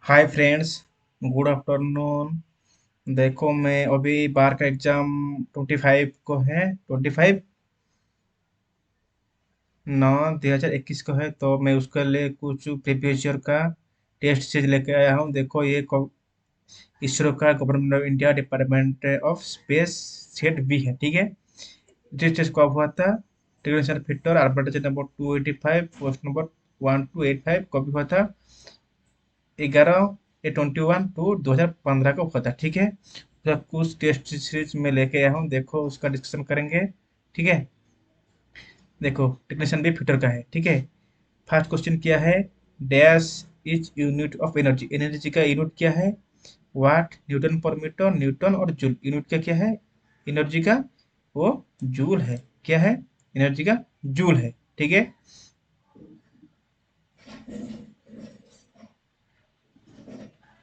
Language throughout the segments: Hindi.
Hi friends, good afternoon. देखो, मैं अभी बार का एग्जाम 25 को है। 25 नौ 2021 को है, तो मैं उसके लिए कुछ प्रीवियस ईयर का टेस्ट सीरीज लेके आया हूँ। देखो, ये इसरो का government of India department of space set B है। ठीक है। टेस्ट कब हुआ था? Technician fitter arbiter number 285, post number 1285 कब हुआ था? 11/21/2015 को हुआ था। ठीक है। तो कुछ टेस्ट सीरीज में लेके आया हूँ, देखो उसका डिस्कशन करेंगे। ठीक है। देखो, टेक्नीशियन भी फिटर का है। ठीक है। फर्स्ट क्वेश्चन क्या है? Dash is unit of energy. Energy का यूनिट क्या है? वाट, न्यूटन पर मीटर, न्यूटन और जूल। यूनिट का क्या है एनर्जी का? वो जूल है। क्या है? एनर्जी का जूल है। ठीक है।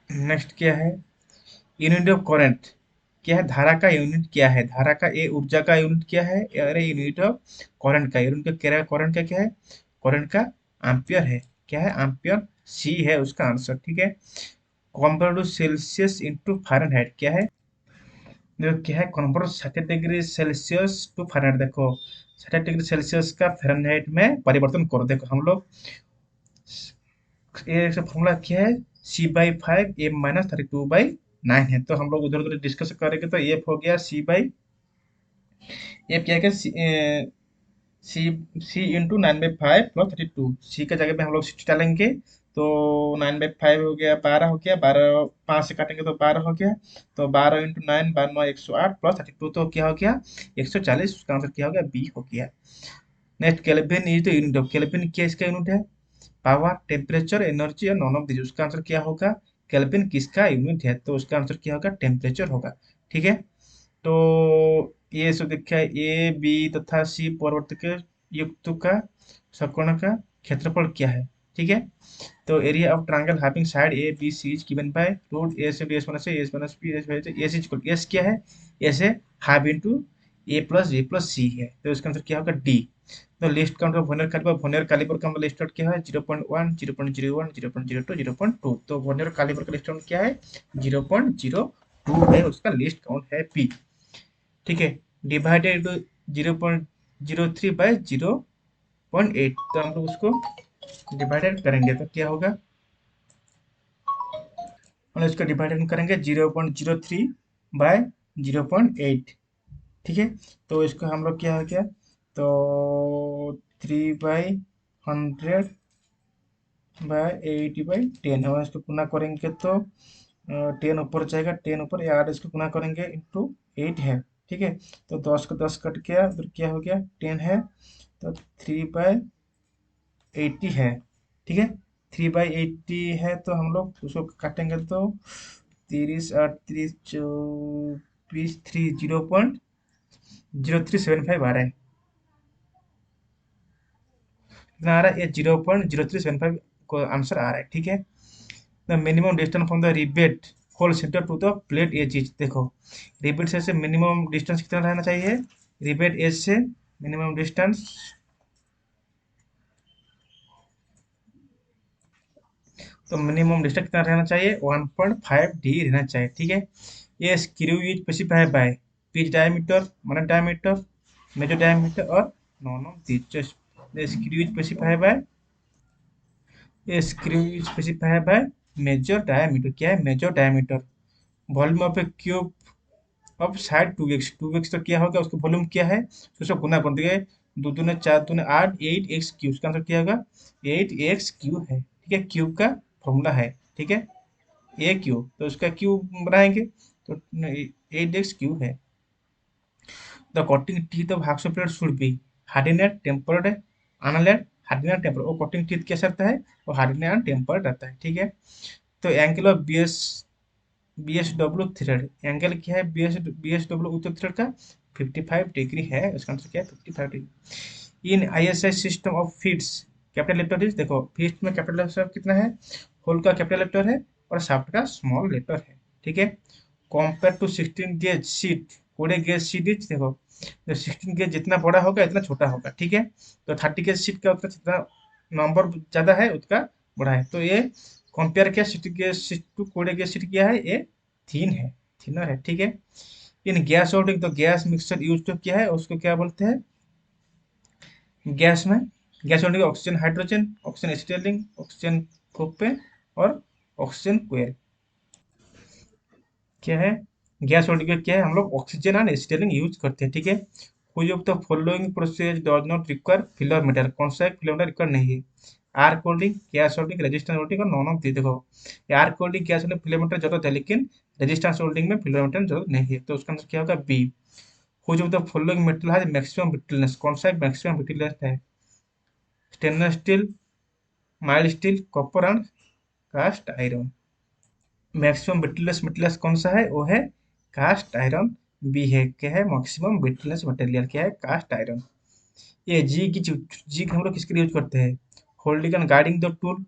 नेक्स्ट क्या है? यूनिट ऑफ करंट क्या है? धारा का यूनिट क्या है? धारा का ए ऊर्जा का यूनिट क्या है? अरे, यूनिट ऑफ करंट का यूनिट का क्या है? करंट का क्या है? करंट का एम्पियर है। क्या है? एम्पियर। सी है उसका आंसर। ठीक है। Compare to Celsius into Fahrenheit क्या है? देखो क्या है, convert 60 degree Celsius to Fahrenheit. देखो, 60 डिग्री सेल्सियस का फ़ारेनहाइट में परिवर्तन करो। देखो हम लोग ये फॉर्मूला क्या है? C/5 m - 32/9 है। तो हम लोग उधर उधर डिस्कस करेंगे, तो एफ हो गया एफ क्या है? सी सी इंटू 9/5 प्लस 32। सी का जगह पे हम लोग 60 डालेंगे, तो 9/5 हो गया, 12 हो गया। 12 5 से काटेंगे तो 12 हो गया। तो 12 × 9 12 108 प्लस 32, तो क्या हो गया? 140। उसका आंसर क्या हो गया? बी हो गया। Next, kelvin is the unit of. Kelvin क्या इसका यूनिट है? पावर, टेम्परेचर, एनर्जी और नॉन ऑफ दिस। उसका आंसर क्या होगा? केल्विन किसका यूनिट है? तो उसका आंसर क्या होगा? टेम्परेचर होगा। ठीक है। तो ये सब देखा है। ए बी तथा सी परवर्त के युक्त का षटकोण का क्षेत्रफल क्या है? ठीक है। तो area of triangle having side A B C is given by root A से S minus S minus B S S is equal S क्या है? एस है half into A plus C है। तो इसका आंसर क्या होगा? डी। तो least count of vernier caliper का मतलब लिस्ट काउंट क्या है? 0.1 0.01 0.02 0.2। तो वर्नियर कैलिपर का लिस्ट काउंट क्या है? 0.02 है। उसका लिस्ट काउंट है पी। ठीक है। डिवाइडेड 0.03/0.8। तो हम लोग उसको डिवाइडेड करेंगे तो क्या होगा? हम लोग इसको डिवाइडेड करेंगे 0.03/0.8। ठीक है। तो इसको हम लोग क्या हो गया? तो 3/100/80/10। हम इसको गुना करेंगे तो 10 ऊपर जाएगा, 10 ऊपर या 8 इसको गुना करेंगे इंटू 8 है। ठीक है। तो 10 को 10 कट गया, फिर क्या हो गया? 10 है। तो 3/80 है। ठीक है। 3/80 है, तो हम लोग उसको काटेंगे तो 30 8 30 24 थ्री 0.0375 आ रहा है। कितना आ रहा है? ये 0.0375 को आंसर आ रहा है। ठीक है। The minimum distance from the rivet hole centre to the plate edge is. देखो, रिवेट से मिनिमम डिस्टेंस कितना रहना चाहिए? रिवेट एज से मिनिमम डिस्टेंस, तो मिनिमम डिस्टेंस कितना रहना चाहिए? 1.5 डी रहना चाहिए। ठीक है। ये screw is specified by pitch diameter, मतलब डायमीटर, मेजर डायमीटर और none of this. The screw is specified by, ये screw is specified by major diameter. क्या है? Major diameter. Volume of a cube अब साइड 2x। 2x तो क्या होगा? उसका वॉल्यूम क्या है? उसको गुना कर दिए। 2 दूने 4 दूने 8 8x क्यू। उसका आंसर क्या होगा? 8x क्यू है। ठीक है। क्यूब का फॉर्मूला है। ठीक है। ए क्यू, तो उसका क्यूब बनाएंगे तो 8x क्यू है। The cutting teeth of hacksaw blade should be hardened, tempered, annealed, hardened, tempered. वो कटिंग टीथ कैसा रहता है? वो हार्डिनेड एंड टेम्पर्ड रहता है। ठीक है। तो angle of B S W thread, angle क्या है बी एस डब्ल्यू उत्तर थ्रेड का? 55 डिग्री है। इसका आंसर क्या है? 55 degree. In ISI system of fits capital letter is. देखो, फीट में कैपिटल लेटर कितना है? होल का कैपिटल लेटर है और शाफ्ट का स्मॉल लेटर है। ठीक है। Compare to 16 gauge sheet, 20 gauge sheet is. देखो, जो 16 गेज जितना बड़ा होगा इतना छोटा होगा। ठीक है। तो 30 गेज सीट का उतना जितना नंबर ज्यादा है उतना बड़ा है। तो ये कंपेयर किया citric acid to chloric acid क्या है, ये थीन है, थिनर है, ठीक है। इन गैस होल्डिंग, तो गैस मिक्सचर यूज तो क्या है, उसको क्या बोलते हैं गैस में, gas welding oxygen hydrogen, oxygen acetylene, oxygen propane और ऑक्सीजन कोयल। क्या है गैस होल्डिंग, क्या है हम लोग ऑक्सीजन एंड एसिटिलिंग यूज करते हैं, ठीक है। Which of the following process does not require filler metal, कौन सा एक फिलोमीटर रिक्वायर नहीं है, arc welding, gas welding, resistance welding और नॉन ऑफ दी। देखो arc welding gas welding filler metal जरूरत है, लेकिन रेजिस्टेंस होल्डिंग में फिलोमीटर जरूरत नहीं है, तो उसका आंसर क्या होगा बी। हुई of the following metal has maximum brittleness, कौन सा मैक्सिमम ब्रिटलनेस है, stainless steel, mild steel, copper and cast iron. Maximum brittleness material कौन सा है, वो है कास्ट आयरन, बी है क्या है मैक्सिमम ब्रिटलनेस मटेरियल क्या है, कास्ट आयरन। ये जी हम लोग किसके लिए यूज करते हैं, holding and guiding the tool,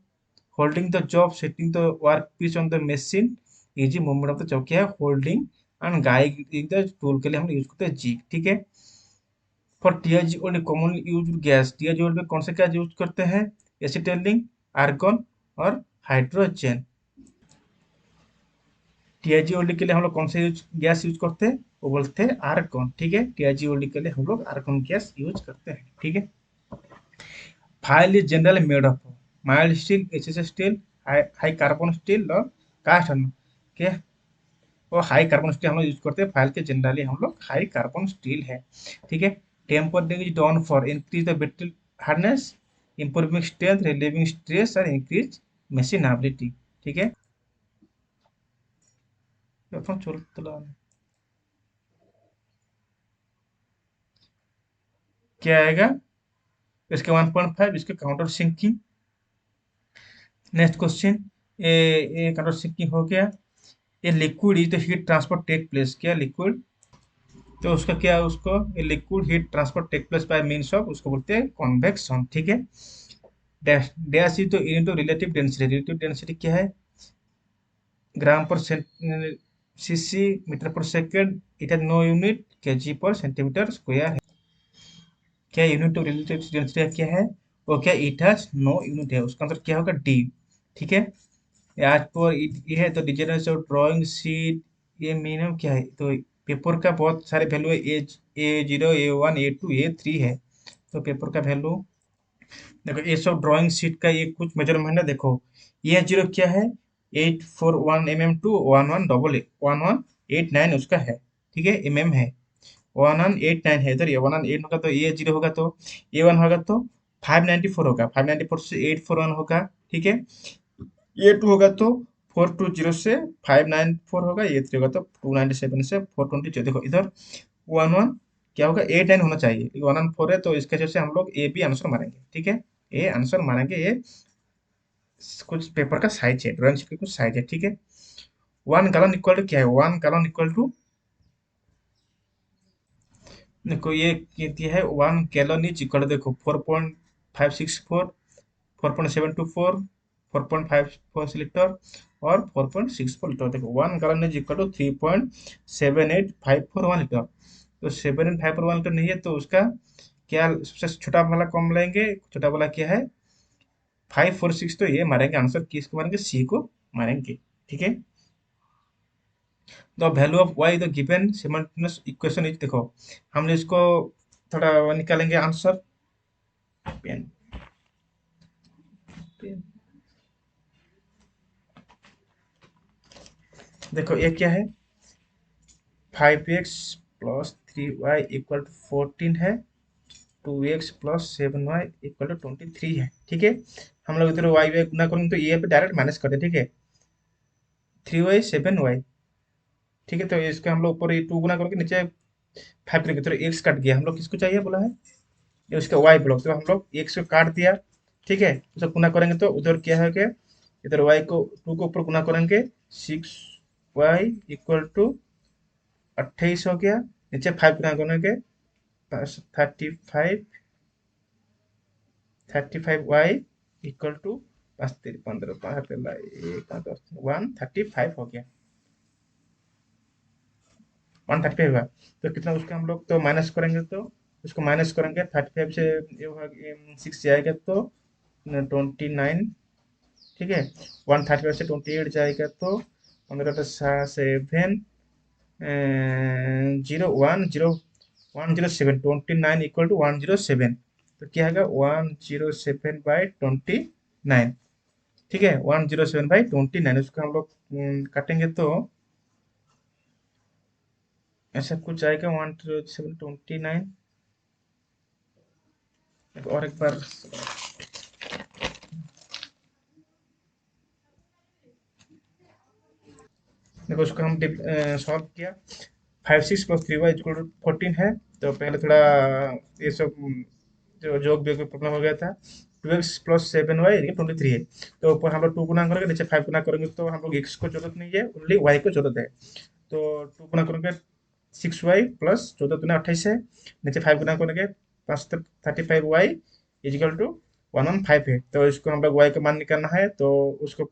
holding the job, setting the work piece on the machine, easy movement of the job क्या है, holding and guiding the tool के लिए हम यूज करते हैं जी, ठीक है। For TIG only commonly use gas, TIG में कौन सा गैस यूज करते हैं, एसिटिलीन, आर्गन और हाइड्रोजन। टीआईजी के लिए हम लोग कौन सा गैस यूज करते हैं, वो बोलते हैं आर्गन, ठीक है। टीआईजी के लिए हम लोग आर्गन गैस यूज करते हैं, ठीक है। File is generally made of mild steel, HS steel, high carbon steel और कास्ट आयरन के, वो हाई कार्बन स्टील हम लोग यूज करते हैं, फाइल के जनरली हम लोग हाई कार्बन स्टील है, ठीक है। Tempering is done for increase the battery hardness, improving strength, relieving stress और इंक्रीज मशीनबिलिटी, ठीक है। এখন চলতে क्या आएगा, इसके 1.5, इसके काउंटर सिंकिंग। नेक्स्ट क्वेश्चन, ये काउंटर सिंकिंग हो गया। ये liquid is the heat transfer take place, क्या लिक्विड, तो उसका क्या है, उसको ये liquid heat transfer take place by means of, उसको बोलते हैं कन्वेक्शन, ठीक है। Dash dash is the unit of relative density, relative density क्या है, gram per cc metre per second, it has no unit, kg per centimetre square है। क्या यूनिट ऑफ रिलेटिव डेंसिटी क्या है, वो क्या इट हैज नो यूनिट है, उसका आंसर क्या होगा डी, ठीक है। आज पर ये है तो डिजाइनर्स और ड्राइंग शीट, ये मिनिमम क्या है, तो पेपर का बहुत सारे वैल्यू है, ए 0, A1, A2, A3 है, तो पेपर का वैल्यू देखो, ये सब ड्राइंग शीट का ये कुछ मेजरमेंट है, देखो ये जीरो क्या है, 841 mm to 1188 उसका है, ठीक है, है 1189 है, इधर ये 118 होगा तो ये जीरो होगा, तो A1 होगा तो 594 होगा, 594 से 841 होगा, ठीक है। A2 होगा तो 420 से 594 होगा, A3 होगा तो 297 से 422, देखो इधर 11 क्या होगा, 89 होना चाहिए, 114 है, तो इसके वजह से हम लोग ए बी आंसर मारेंगे, ठीक है। ये आंसर मारेंगे, ये कुछ पेपर का साइज है, ड्राइंग शीट का कुछ साइज है, ठीक है। 1 गैलन इक्वल टू क्या है, 1 गैलन इक्वल टू, देखो ये कहती है 1 गैलन इज इक्वल, देखो 4.564, 4.724, 4.54 लीटर और 4.64 लीटर, देखो 1 gallon is equal to 3.7854 litre, तो 7854 लीटर नहीं है, तो उसका क्या सबसे छोटा वाला कॉम लेंगे, छोटा वाला क्या है 546, तो ये मारेंगे आंसर, किसको मारेंगे, सी को मारेंगे, ठीक है। The value of why the given simultaneous equation is, देखो हमने इसको थोड़ा निकालेंगे आंसर, पेन पेन, देखो ये क्या है, 5x + 3y = 14 है, 2x + 7y = 23 है, ठीक है। हम लोग इधर वाई वाई गुना करेंगे तो ये पे डायरेक्ट माइनस कर दे, ठीक है, 3y 7y, ठीक है, तो इसके हम लोग ऊपर ये 2 गुना करके नीचे 5 करेंगे, तो x कट गया, हम लोग किसको चाहिए बोला है, ये उसका वाई ब्लॉक, तो हम लोग x को काट दिया, ठीक है, उसे गुना करेंगे तो उधर क्या है कि इधर y को 2 को ऊपर गुना करेंगे, 6y = 28 हो गया, नीचे 5 गुना करेंगे, 35y = 5 3 15 5 1 135 हो गया, 135 होगा, तो कितना उसका हम लोग तो माइनस करेंगे, तो उसको माइनस करेंगे 35 से, ये होगा 6 जाएगा तो 29, ठीक है। 135 से 28 जाएगा तो 15 7 0 1 0 29 इक्वल टू 107। तो क्या आएगा 107/29। ठीक है, 107/29 उसको हम लोग काटेंगे तो ऐसा कुछ आएगा 107/29। और एक बार देखो, उसको हम सॉल्व किया। 5 6 + 3y इक्वल टू 14 है। तो पहले थोड़ा ये सब जो जोक भी प्रॉब्लम हो गया था। 12 + 7y 23 है। तो ऊपर हम लोग 2 गुना करेंगे, नीचे 5 गुना करेंगे, तो हम लोग x को जरूरत नहीं है, ओनली y को जरूरत है। तो 2 गुना करेंगे 6y प्लस 14 × 2 = 28 है। नीचे 5 गुना करेंगे 35y इजिकल टू 115 है। तो इसको हम लोग y का मान निकालना है, तो उसको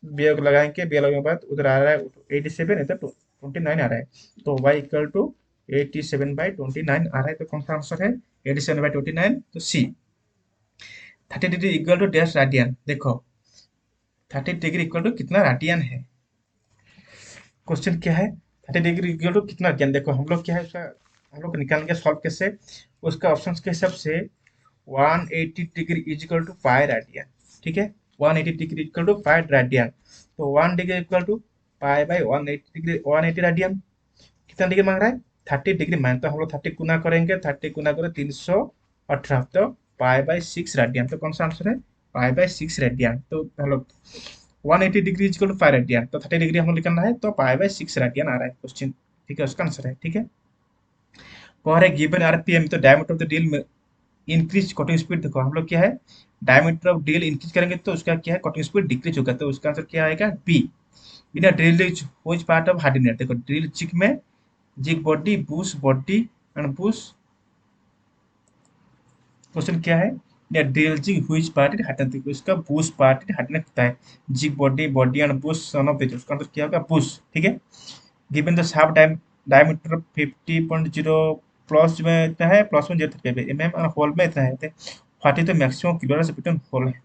बी लगाएंगे। बी लगाने के बाद उधर आ रहा है 87, इधर 29 आ रहा है। तो y इक्वल टू 87/29 आ रहा है। तो कौन सा आंसर है? 87/29। तो C. 30 degree equal to dash radian. देखो 30 डिग्री इक्वल टू कितना रेडियन है। क्वेश्चन क्या है? 30 डिग्री इक्वल टू कितना रेडियन। देखो हम लोग क्या है उसका, हम लोग निकालेंगे सॉल्व कैसे। उसका ऑप्शन के हिसाब से 180 degree is equal to 5 radian. ठीक है, 180 डिग्री इक्वल टू 5 रेडियन। तो 1 degree equal to pi 180 degree, 180 radian. कितना डिग्री मांग रहा है? 30 डिग्री मांग। तो हम लोग 30 गुना करेंगे, 30 गुना करें 318। तो पाई/6 रेडियन। तो कौन सा आंसर है? पाई/6 रेडियन। तो हम लोग 180 degree is equal to 5 radian. तो 30 डिग्री हम लोग निकालना है, तो पाई/6 रेडियन आ रहा है क्वेश्चन। ठीक है, उसका आंसर है। ठीक है, पर है गिवन आरपीएम। तो डायमीटर ऑफ द ड्रिल में इंक्रीज कटिंग स्पीड। देखो हम लोग क्या है, डायमीटर ऑफ ड्रिल इंक्रीज करेंगे तो उसका क्या है, कटिंग स्पीड डिक्रीज होगा। तो उसका आंसर क्या आएगा? B. In drill is which part of hardened. देखो ड्रिल जिग में jig body, bush body and bush. Question क्या है? या drill jig which part it hardened. देखो इसका बूश पार्ट इट हार्डनेट होता है। जिग बॉडी बॉडी एंड बूश सन ऑफ दिस। उसका आंसर क्या होगा? बूश। ठीक है, given the shaft diameter 50.0 plus में इतना है, प्लस में 035 mm और होल में इतना है। What is the maximum clearance between hole है।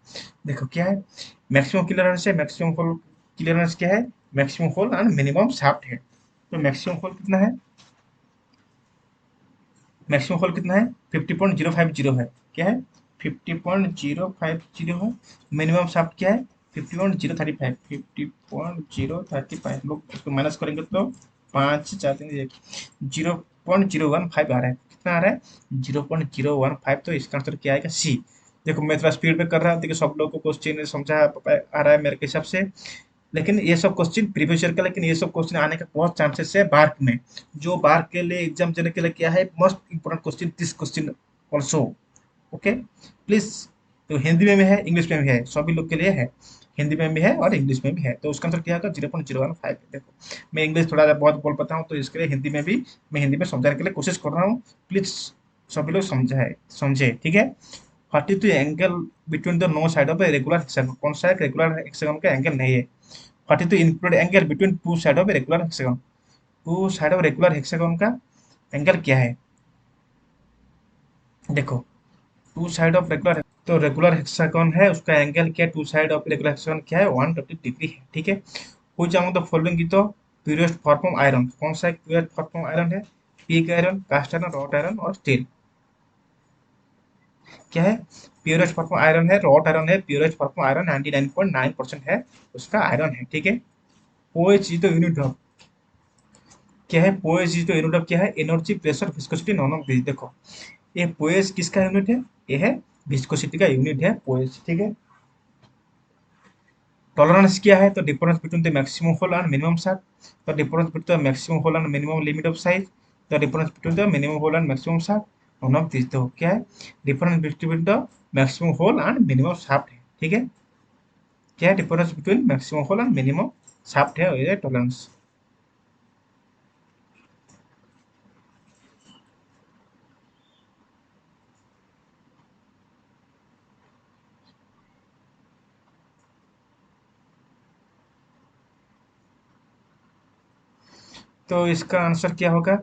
देखो क्या है, मैक्सिमम क्लियरेंस है। मैक्सिमम होल क्लियरेंस क्या है? Maximum hole and minimum shaft है। तो मैक्सिमम होल कितना है? मैक्सिमम होल कितना है? 50.050 है। क्या है? 50.050 है। मिनिमम शाफ्ट क्या है? 50.035। 50.035 लोग इसको माइनस करेंगे तो 5 4 3 0.015 आ रहा है। कितना आ रहा है? 0.015। तो इसका आंसर क्या आएगा? सी। देखो मैं थोड़ा स्पीड में कर रहा हूँ, देखिए सब लोगों को क्वेश्चन समझा आ रहा है मेरे हिसाब से। लेकिन ये सब क्वेश्चन प्रीवियस ईयर का, लेकिन ये सब क्वेश्चन आने का बहुत चांसेस है बार्क में। जो बार्क के लिए एग्जाम देने के लिए क्या है, most important question this question also. Okay please. तो हिंदी में भी है, इंग्लिश में भी है, सभी लोग के लिए है। हिंदी में भी है और इंग्लिश में भी है। तो उसका आंसर क्या होगा? 0.015। देखो मैं इंग्लिश थोड़ा बहुत बोल पाता हूँ, तो इसके लिए हिंदी में भी मैं हिंदी में समझाने के लिए कोशिश कर रहा हूँ। प्लीज सभी लोग समझे। ठीक है। What is the angle between the no side of a regular hexagon. कौन सा एक रेगुलर हेक्सागन का एंगल नहीं है? What is the include angle between two side of a regular hexagon. Two side of regular hexagon का एंगल क्या है? देखो टू साइड ऑफ रेगुलर, तो रेगुलर हेक्सागन है, उसका एंगल क्या है? Two side of regular hexagon क्या है? 120 डिग्री है। ठीक है। हो जाऊँ तो फॉलोइंग की तो प्योरेस्ट फॉर्म ऑफ आयरन। कौन सा एक प्योरेस्ट फॉर्म ऑफ आयरन है? Pig iron, cast iron, wrought iron और स्टील। क्या है? प्योरेस्ट फॉर्म ऑफ आयरन है, रॉट आयरन है। प्योरेस्ट फॉर्म ऑफ आयरन 99.9% है उसका आयरन है। ठीक है। OH is the unit of, क्या है? Poise is the unit of क्या है? Energy, pressure, viscosity, none of this. देखो ये पोएज किसका यूनिट है? ये है विस्कोसिटी का यूनिट है पोएज। ठीक है। टॉलरेंस क्या है? तो difference between the maximum hole and minimum shaft. तो difference between the maximum hole and minimum limit of size. The difference between the minimum hole and maximum shaft, none of this. तो क्या है? Difference between the maximum hole and minimum shaft है। ठीक है। क्या है? Difference between maximum hole and minimum shaft है, ये टॉलरेंस। तो इसका आंसर क्या होगा?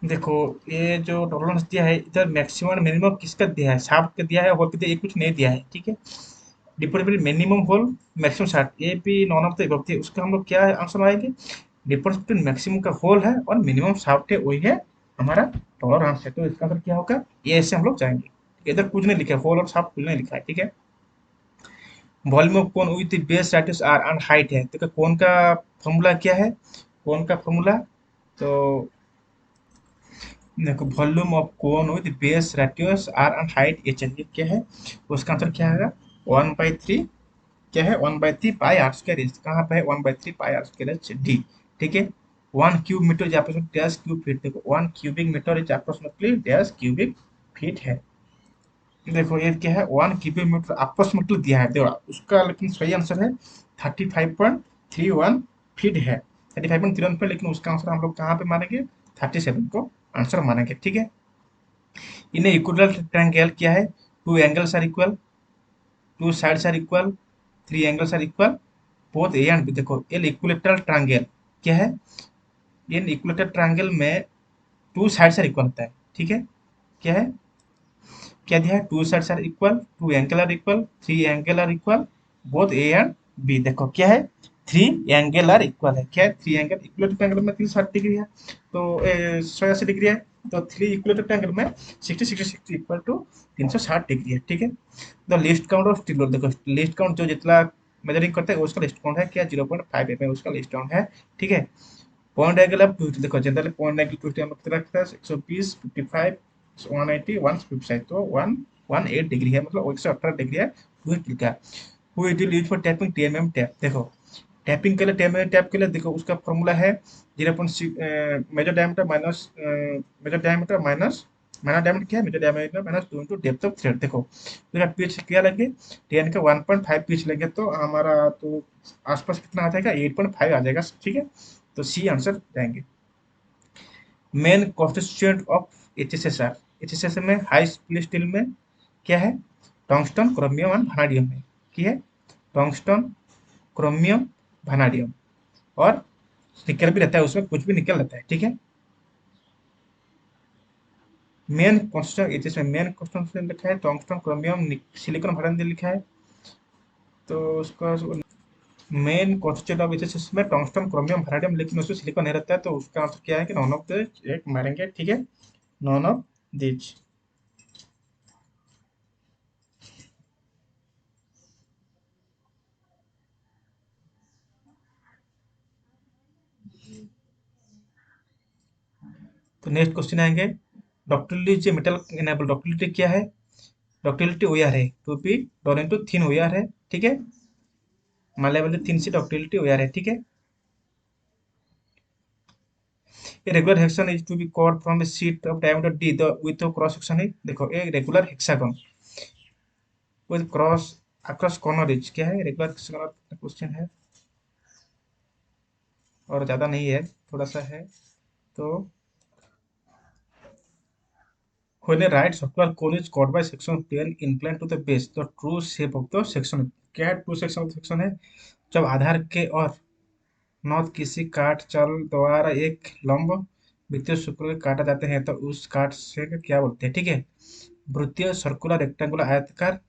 देखो ये जो टॉलरेंस दिया है, इधर मैक्सिमम मिनिमम किसका दिया है? शाफ्ट का दिया है, होल का दिया है, ये कुछ नहीं दिया है। ठीक है। Difference minimum hole maximum shaft, A P none of the above थे, उसका हम लोग क्या आंसर आएंगे, डिफरेंस बिटवीन मैक्सिमम का होल है और मिनिमम शाफ्ट है, वही है हमारा टॉलरेंस है। तो इसका आंसर क्या होगा, ये ऐसे हम लोग जाएंगे। इधर कुछ नहीं लिखा है, होल और शाफ्ट कुछ नहीं लिखा है, ठीक है। Volume of cone with base radius R and height है, तो कोन का फॉर्मूला क्या है, कोन का फॉर्मूला, तो देखो volume of cone with base radius R and height ये चाहिए, क्या है उसका आंसर क्या आएगा, 1/3, क्या है 1/3 पाई आर स्क्वायर एच, कहाँ पे है 1/3 pi R square H D, ठीक है। 1 cube metre is approximately dash cube feet, देखो 1 cubic metre is approximately dash cubic feet है। देखो ये क्या है 1 क्यूबिक मीटर अप्रोक्सीमेटली दिया है, देखो उसका लेकिन सही आंसर है 35.31 फीट है, 35.31 फीट, लेकिन उसका आंसर हम लोग कहाँ पे मानेंगे, 37 को आंसर मानेंगे, ठीक है। इन इक्विलैटरल ट्रायंगल क्या है, two angles are equal, two sides are equal, three angles are equal, both A and B, देखो ये इक्विलैटरल ट्रायंगल क्या है, ये इक्विलैटरल ट्रायंगल में टू साइड्स आर इक्वल होता है, ठीक है। क्या है, क्या दिया है, two sides are equal, two angle are equal, three angle are equal, both A and B, देखो क्या है, थ्री एंगल आर इक्वल है, क्या है, थ्री एंगल इक्वल ट्रायंगल में 360 डिग्री है, तो 180 डिग्री है, तो थ्री इक्वल ट्रायंगल में 60 60 60 इक्वल टू 360 डिग्री है, ठीक है। The list count of steel road, देखो लिस्ट काउंट जो जितना मेजरिंग करता है उसका लिस्ट काउंट है क्या, 0.5 mm उसका लिस्ट काउंट है, ठीक है। पॉइंट एंगल ऑफ ट्विस्ट, देखो जनरली पॉइंट एंगल ट्विस्ट हम लोग कितना रखता है, 120 55 180 155, तो 118 डिग्री है, मतलब 118 डिग्री है ट्विस्ट का। वो it will use for tapping TMM tap, देखो टैपिंग के लिए टीएमएम टैप के लिए देखो उसका फॉर्मूला है 0.6 major diameter minus major diameter minus, minor diameter क्या है, major diameter minus 2 into depth of thread, देखो तो पिच क्या लेंगे, 10 का 1.5 पिच लेंगे तो हमारा तो आसपास कितना आ जाएगा, 8.5 आ जाएगा, ठीक है। तो सी आंसर जाएंगे। मेन कॉन्स्टिट्यूएंट ऑफ एचएसएसआर, एचएसएस में हाई स्टील में क्या है, टंगस्टन क्रोमियम एंड वैनेडियम है, क्या है, टंगस्टन क्रोमियम वैनेडियम, और निकल भी रहता है, उसमें कुछ भी निकल रहता है, ठीक है। मेन कॉन्स्टिट्यूएंट एचएस में मेन कॉन्स्टिट्यूएंट लिखा है टंगस्टन क्रोमियम सिलिकॉन वैनेडियम लिखा है, तो उसका मेन कॉन्स्टिट्यूएंट ऑफ एचएसएस में टंगस्टन क्रोमियम वैनेडियम, लेकिन उसमें सिलिकॉन नहीं रहता है, तो उसका आंसर क्या है कि नॉन ऑफ द एक मारेंगे, ठीक है, नॉन ऑफ दिस। तो नेक्स्ट क्वेश्चन आएंगे, डक्टिलिटी जो मेटल इनेबल, डक्टिलिटी क्या है, डक्टिलिटी ओआर है, to be drawn into thin or है, ठीक है, malleable thin C ductility or है, ठीक है। A regular hexagon is to be cut from a sheet of diameter d the width of cross section है, देखो a regular hexagon with cross across corner is क्या है, रेगुलर हेक्सागोनल क्वेश्चन है और ज़्यादा नहीं है, थोड़ा सा है, तो when a right circular cone is cut by section of tail inclined to the base the true shape of the section, क्या है ट्रू सेक्शन ऑफ सेक्शन है, जब आधार के और नॉर्थ किसी काट चाल द्वारा एक लंब वित्तीय शुक्र काटा जाते हैं तो उस काट से क्या बोलते हैं, ठीक है। वृत्तीय सर्कुलर रेक्टेंगुलर आयताकार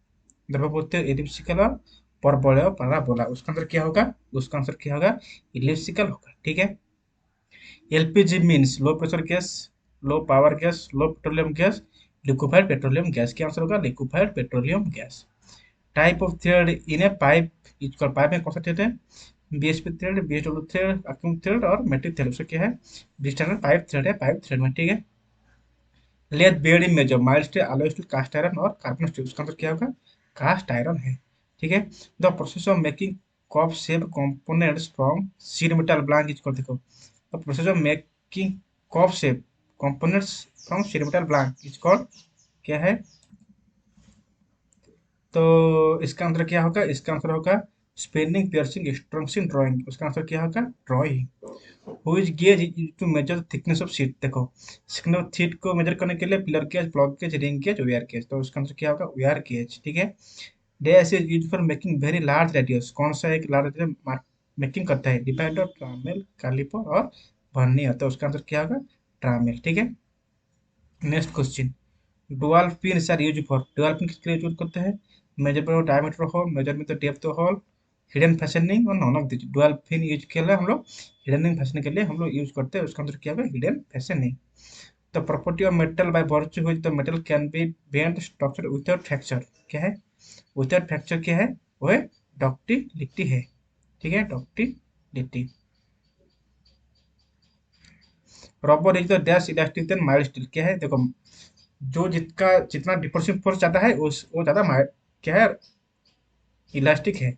द्रव्यवृत्तीय एलिप्सिकल और परबोला पैराबोला, उसका आंसर क्या होगा, उसका आंसर क्या होगा, इलिप्सिकल होगा, ठीक है। LPG means low pressure gas, low power gas, low petroleum gas, liquefied petroleum gas, क्या आंसर होगा, liquefied petroleum gas. Type of thread in a pipe is called, pipe में कौन सा थ्रेड है, BHP thread, BHW thread, vacuum thread और मेट्रिक थ्रेड, उसका क्या है, डिस्टेंस पाइप थ्रेड है, पाइप थ्रेड में, ठीक है। Lathe bed in major mild steel, alloy steel, cast iron और कार्बन स्टील, उसका आंसर क्या होगा, कास्ट आयरन है, ठीक है। The process of making cup shape components from sheet metal blank is called, देखो the process of making cup shape components from sheet metal blank is called, क्या है, तो इसका आंसर क्या होगा, इसका आंसर होगा स्पेनिंग पियर्सिंग स्ट्रंक्सिंग ड्राइंग, उसका आंसर क्या होगा, drawing. Which gauge is to measure thickness of sheet, देखो थिकनेस ऑफ शीट को मेजर करने के लिए pillar gauge, block gauge, ring gauge, wire gauge, तो उसका आंसर क्या होगा, वेयर गेज, ठीक है। Dash is use for making very large radius, कौन सा एक लार्ज मेकिंग करता है, डिपेंड ऑफ ट्रामेल कैलिपर और वर्नियर, तो उसका आंसर क्या होगा, ट्रामेल, ठीक है। Next question, dual pin are use for, dual pin किसके लिए यूज करते हैं, measurement diameter hole, measurement depth hole, hidden fashioning और none of this dual pin use के लिए हम लोग हिडनिंग फैशनिंग के लिए हम लोग यूज करते हैं, उसका आंसर क्या है hidden fashioning. The property of metal by virtue which the metal can be bend structure without fracture, क्या है विदाउट फ्रैक्चर, क्या है वो है डक्टिलिटी है, ठीक है ductility. Rubber is the dash elastic than mild steel, क्या है देखो जो जितना जितना डिप्रेसिव फोर्स ज्यादा है उस वो ज्यादा क्या है इलास्टिक है,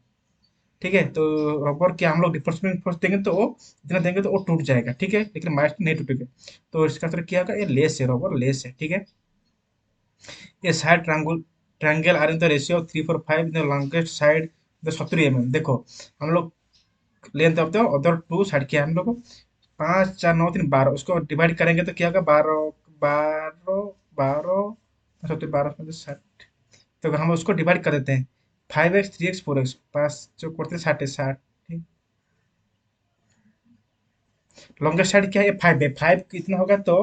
ठीक है। तो रबर क्या हम लोग डिफोर्समेंट फोर्स देंगे तो वो इतना देंगे तो वो टूट जाएगा, ठीक है, लेकिन माइल्ड नहीं टूटेगा। तो इसका आंसर क्या होगा, ये लेस है, रबर लेस है, ठीक है। ये side triangle are in the ratio of 3 4 5, the longest side the 70 mm। देखो हम लोग length of the other two side क्या है हम लोग 5 4 9 3 12 उसको डिवाइड करेंगे तो क्या होगा 12 12 12 12 तो हम उसको डिवाइड कर देते हैं 5x 3x 4x, 5 जो करते 60 60, ठीक। लॉन्गेस्ट साइड क्या है, ये 5 है, 5 कितना होगा तो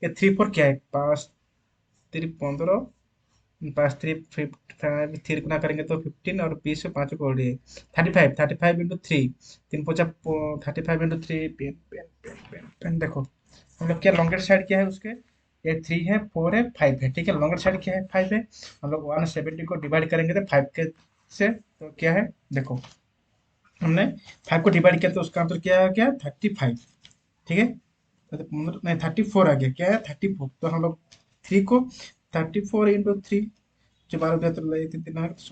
ये 3 4 क्या है 5 3 15, 5 3 5 3 गुना करेंगे तो 15 और 20 से 5 को 35 35 into 3, 3 5 35 into 3 pen pen pen pen पेन देखो हम लोग क्या लॉन्गेस्ट साइड क्या है उसके ये 3 है 4 है 5 है, ठीक है। लॉन्गेस्ट साइड क्या है 5 है, हम लोग 170 को डिवाइड करेंगे तो 5 के से तो क्या है देखो हमने 5 को डिवाइड किया तो उसका आंसर क्या आ गया 35, ठीक है। नहीं 34 आ गया, क्या है 34, तो हम लोग 3 को 34 इंटू 3 जो 12 तो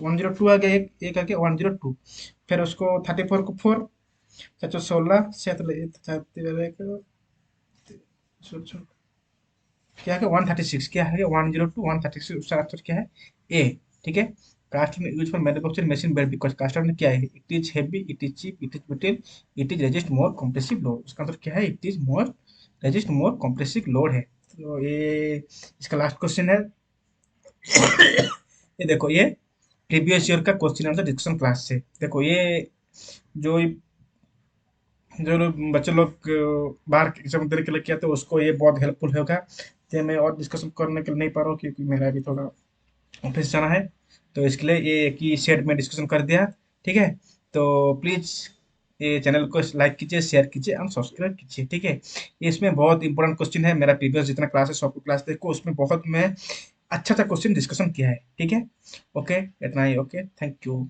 102 आ गया, एक आ गया 102। फिर उसको 34 को 4 चार 16 से तो क्या है 136, क्या है 102 136, उसका आंसर क्या है ए, ठीक है। Cast use for manufacturing machine belt because cast में क्या है it is heavy, it is cheap, it is brittle, it is resist more compressive load, उसका आंसर क्या है it is more resist more compressive load है। तो ये इसका लास्ट क्वेश्चन है ये देखो ये प्रीवियस ईयर का क्वेश्चन आंसर डिस्कशन क्लास से देखो ये जो जो लोग बच्चे लोग बाहर एग्जाम देने के लिए किया तो उसको ये बहुत हेल्पफुल होगा। तो मैं और डिस्कशन करने के लिए नहीं पा रहा हूँ क्योंकि मेरा अभी थोड़ा ऑफिस जाना है, तो इसके लिए ये एक ही सेट में डिस्कशन कर दिया, ठीक है। तो प्लीज़ ये चैनल को लाइक कीजिए शेयर कीजिए और सब्सक्राइब कीजिए, ठीक है। ये इसमें बहुत इंपॉर्टेंट क्वेश्चन है, मेरा प्रीवियस जितना क्लास है सब क्लास देखो उसमें बहुत मैं अच्छा अच्छा क्वेश्चन डिस्कशन किया है, ठीक है। ओके इतना ही, ओके थैंक यू।